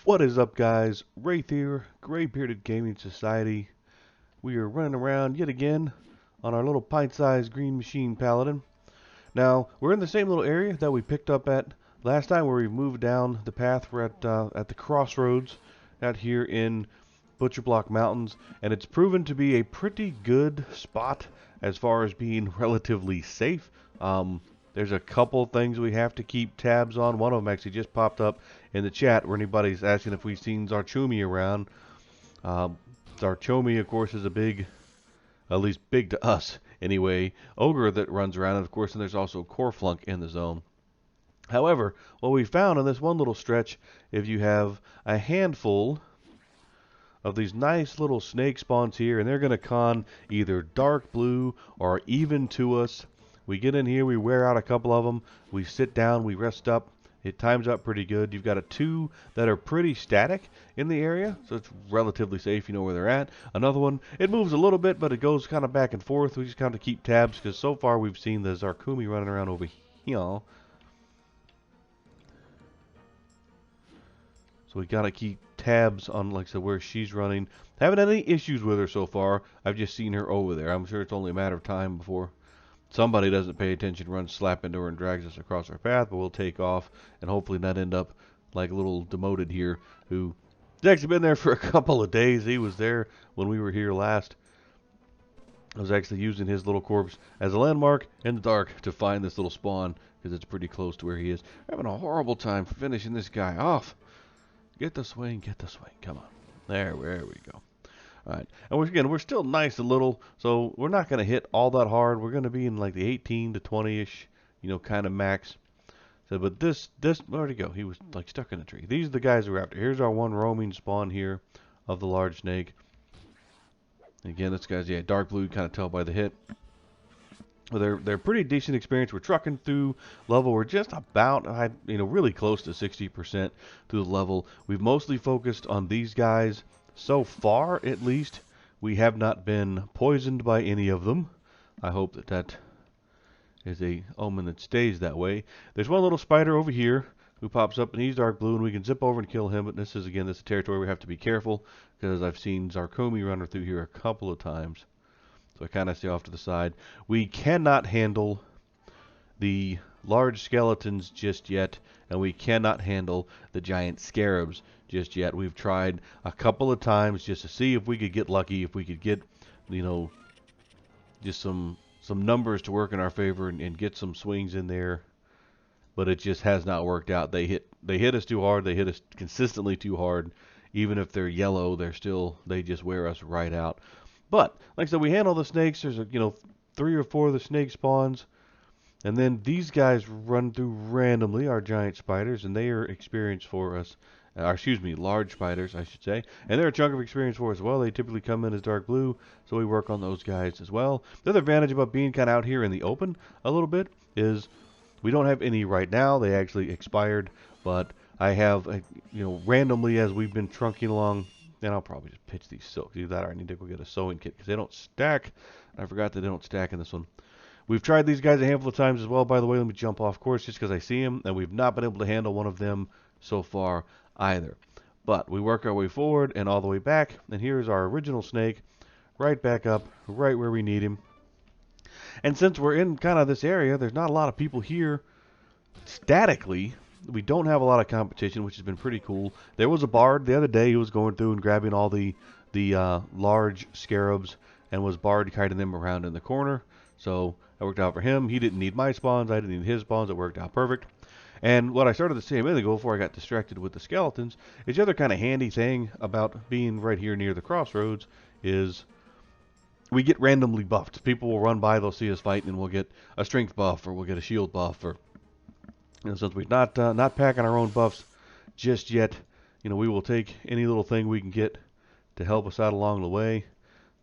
What is up, guys? Wraith here, Gray Bearded Gaming Society. We are running around yet again on our little pint-sized green machine paladin. Now, we're in the same little area that we picked up at last time where we moved down the path. We're at the crossroads out here in ButcherBlock Mountains, and it's proven to be a pretty good spot as far as being relatively safe. There's a couple things we have to keep tabs on. One of them actually just popped up in the chat where anybody's asking if we've seen Zarchumi around. Zarchumi, of course, is a big, at least big to us anyway, ogre that runs around, and of course, and there's also Coreflunk in the zone. However, what we found in this one little stretch, if you have a handful of these nice little snake spawns here, and they're going to con either dark blue or even to us. We get in here, we wear out a couple of them, we sit down, we rest up. It times up pretty good. You've got a two that are pretty static in the area, so it's relatively safe. You know where they're at. Another one, it moves a little bit, but it goes kind of back and forth. We just kind of keep tabs because so far we've seen the Zarchumi running around over here. So we got to keep tabs on, like I said, where she's running. Haven't had any issues with her so far. I've just seen her over there. I'm sure it's only a matter of time before somebody doesn't pay attention, runs slap into her and drags us across our path, but we'll take off and hopefully not end up like a little demoted here who has actually been there for a couple of days. He was there when we were here last. I was actually using his little corpse as a landmark in the dark to find this little spawn because it's pretty close to where he is. We're having a horrible time finishing this guy off. Get the swing, come on. There we go. Alright, and we're still nice and little, so we're not going to hit all that hard. We're going to be in like the 18 to 20-ish, kind of max. So, but this, where'd he go? He was like stuck in a tree. These are the guys we're after. Here's our one roaming spawn here of the large snake. Again, this guy's, dark blue, kind of tell by the hit. Well, they're pretty decent experience. We're trucking through level. We're just about, really close to 60% through the level. We've mostly focused on these guys. So far, at least, we have not been poisoned by any of them. I hope that is a omen that stays that way. There's one little spider over here who pops up, and he's dark blue, and we can zip over and kill him. But this is a territory we have to be careful because I've seen Zarchumi run through here a couple of times. So I kind of stay off to the side. We cannot handle the large skeletons just yet, and we cannot handle the giant scarabs just yet. We've tried a couple of times just to see if we could get lucky, if we could get, just some numbers to work in our favor and get some swings in there. But it just has not worked out. They hit us too hard. They hit us consistently too hard. Even if they're yellow, they just wear us right out. But like I said, we handle the snakes. There's 3 or 4 of the snake spawns. And then these guys run through randomly, our giant spiders, and they are experience for us. Large spiders, I should say. And they're a chunk of experience for us as well. They typically come in as dark blue, so we work on those guys as well. The other advantage about being kind of out here in the open a little bit is we don't have any right now. They actually expired, but I have, randomly as we've been trunking along, and I'll probably just pitch these silks. Either that or I need to go get a sewing kit because they don't stack. I forgot that they don't stack in this one. We've tried these guys a handful of times as well, by the way. Let me jump off course just because I see them, and we've not been able to handle one of them so far either. But we work our way forward and all the way back, and here's our original snake right back up, right where we need him. And since we're in kind of this area, there's not a lot of people here statically. We don't have a lot of competition, which has been pretty cool. There was a bard the other day who was going through and grabbing all the large scarabs and was bard kiting them around in the corner. So that worked out for him. He didn't need my spawns. I didn't need his spawns. It worked out perfect. And what I started to say a minute ago before I got distracted with the skeletons is the other kind of handy thing about being right here near the crossroads is we get randomly buffed. People will run by, they'll see us fighting, and we'll get a strength buff or we'll get a shield buff. Or since we're not packing our own buffs just yet, we will take any little thing we can get to help us out along the way.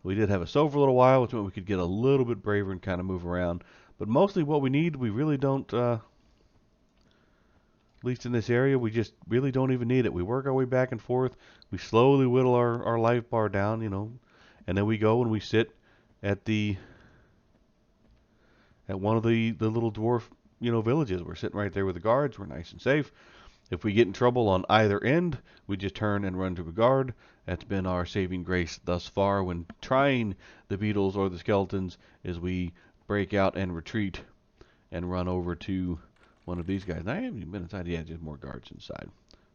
We did have a sow for a little while, which meant we could get a little bit braver and kind of move around. But mostly what we need, we really don't, at least in this area, we just really don't even need it. We work our way back and forth. We slowly whittle our life bar down, and then we go and we sit at one of the little dwarf, villages. We're sitting right there with the guards. We're nice and safe. If we get in trouble on either end, we just turn and run to a guard. That's been our saving grace thus far when trying the beetles or the skeletons, is we break out and retreat and run over to one of these guys. And I haven't even been inside yet, just more guards inside.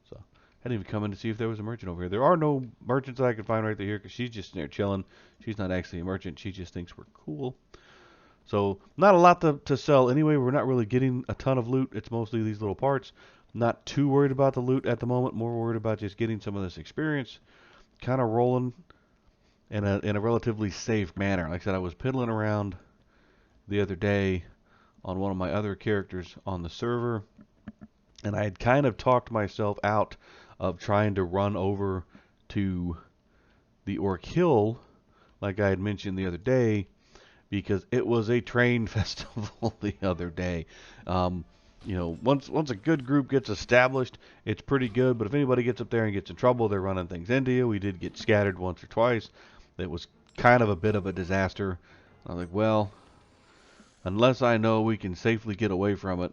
So I didn't even come in to see if there was a merchant over here. There are no merchants that I can find right here because she's just there chilling. She's not actually a merchant. She just thinks we're cool. So not a lot to sell anyway. We're not really getting a ton of loot. It's mostly these little parts. Not too worried about the loot at the moment. More worried about just getting some of this experience, kind of rolling in a relatively safe manner. Like I said, I was piddling around the other day on one of my other characters on the server, and I had kind of talked myself out of trying to run over to the Orc Hill, like I had mentioned the other day, because it was a train festival the other day. You know, once a good group gets established, it's pretty good. But if anybody gets up there and gets in trouble, they're running things into you. We did get scattered once or twice. It was kind of a bit of a disaster. I was like, well, unless I know we can safely get away from it,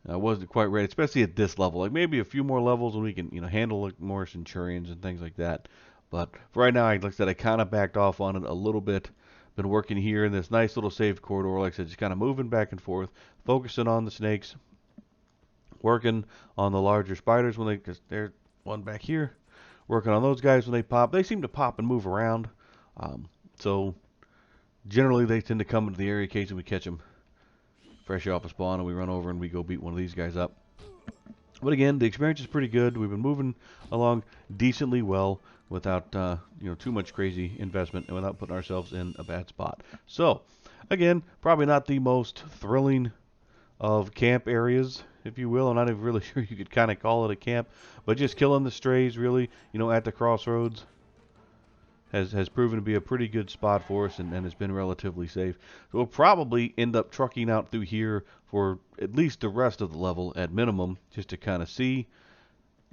I wasn't quite ready, especially at this level. Like maybe a few more levels when we can, handle like more centurions and things like that. But for right now, like I said, I kind of backed off on it a little bit. Been working here in this nice little safe corridor, like I said, just kind of moving back and forth, focusing on the snakes, working on the larger spiders when because there's one back here, working on those guys when they pop. They seem to pop and move around, so generally they tend to come into the area occasionally we catch them fresh off a spawn, and we run over and we go beat one of these guys up. But again, the experience is pretty good. We've been moving along decently well without too much crazy investment and without putting ourselves in a bad spot. So, again, probably not the most thrilling of camp areas, if you will. I'm not even really sure you could kind of call it a camp, but just killing the strays really, at the crossroads has proven to be a pretty good spot for us, and has been relatively safe. So we'll probably end up trucking out through here for at least the rest of the level at minimum, just to kind of see.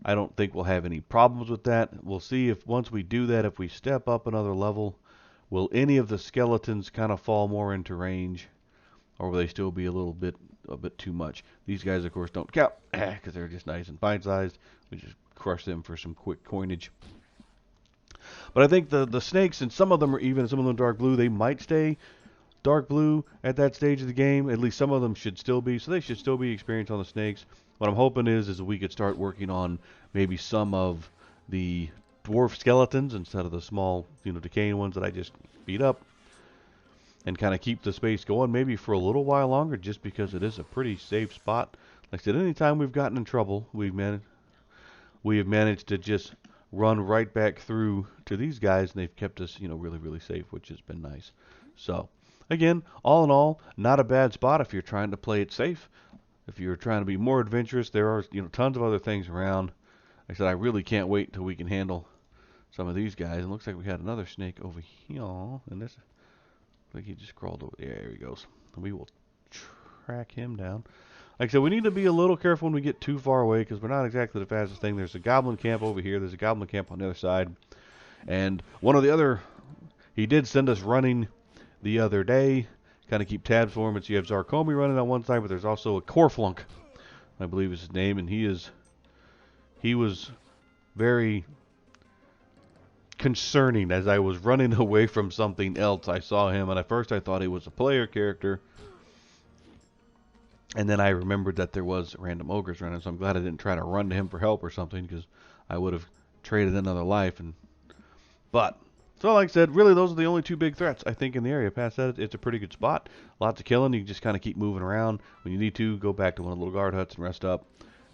I don't think we'll have any problems with that. We'll see if once we do that, if we step up another level, will any of the skeletons kind of fall more into range, or will they still be a bit too much? These guys, of course, don't count because they're just nice and bite-sized. We just crush them for some quick coinage. But I think the snakes, and some of them are dark blue, they might stay dark blue at that stage of the game. At least some of them should still be, so they should still be experienced on the snakes. What I'm hoping is we could start working on maybe some of the dwarf skeletons instead of the small, decaying ones that I just beat up, and kind of keep the space going maybe for a little while longer, just because it is a pretty safe spot. Like I said, anytime we've gotten in trouble, we have managed to just run right back through to these guys, and they've kept us, really, really safe, which has been nice. So, again, all in all, not a bad spot if you're trying to play it safe. If you're trying to be more adventurous, there are, tons of other things around. Like I said, I really can't wait until we can handle some of these guys. It looks like we had another snake over here, and this, like he just crawled over. Yeah, there he goes. We will track him down. Like I said, we need to be a little careful when we get too far away, because we're not exactly the fastest thing. There's a goblin camp over here. There's a goblin camp on the other side. And one of the other, he did send us running the other day. Kind of keep tabs for him. It's you have Zarkomi running on one side, but there's also a Corflunk, I believe is his name, and he was very concerning as I was running away from something else. I saw him, and at first I thought he was a player character. And then I remembered that there was random ogres running, so I'm glad I didn't try to run to him for help or something, because I would have traded another life. So like I said, really those are the only two big threats, I think, in the area. Past that, it's a pretty good spot. Lots of killing. You can just kind of keep moving around. When you need to, go back to one of the little guard huts and rest up.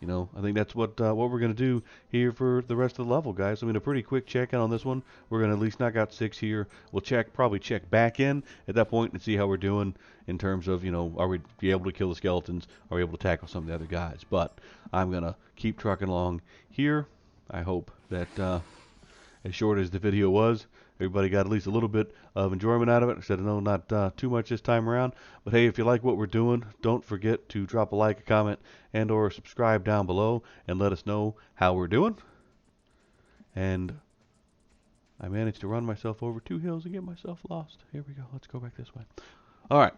I think that's what we're going to do here for the rest of the level, guys. I mean, a pretty quick check-in on this one. We're going to at least knock out 6 here. We'll probably check back in at that point and see how we're doing in terms of, are we be able to kill the skeletons? Are we able to tackle some of the other guys? But I'm going to keep trucking along here. I hope that as short as the video was, everybody got at least a little bit of enjoyment out of it. I said, no, not too much this time around. But hey, if you like what we're doing, don't forget to drop a like, a comment, and or subscribe down below and let us know how we're doing. And I managed to run myself over 2 hills and get myself lost. Here we go. Let's go back this way. All right.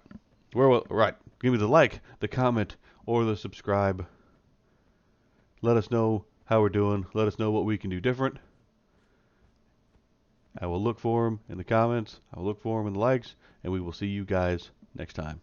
Right. Give me the like, the comment, or the subscribe Let us know how we're doing. Let us know what we can do different. I will look for them in the comments. I will look for them in the likes, and we will see you guys next time.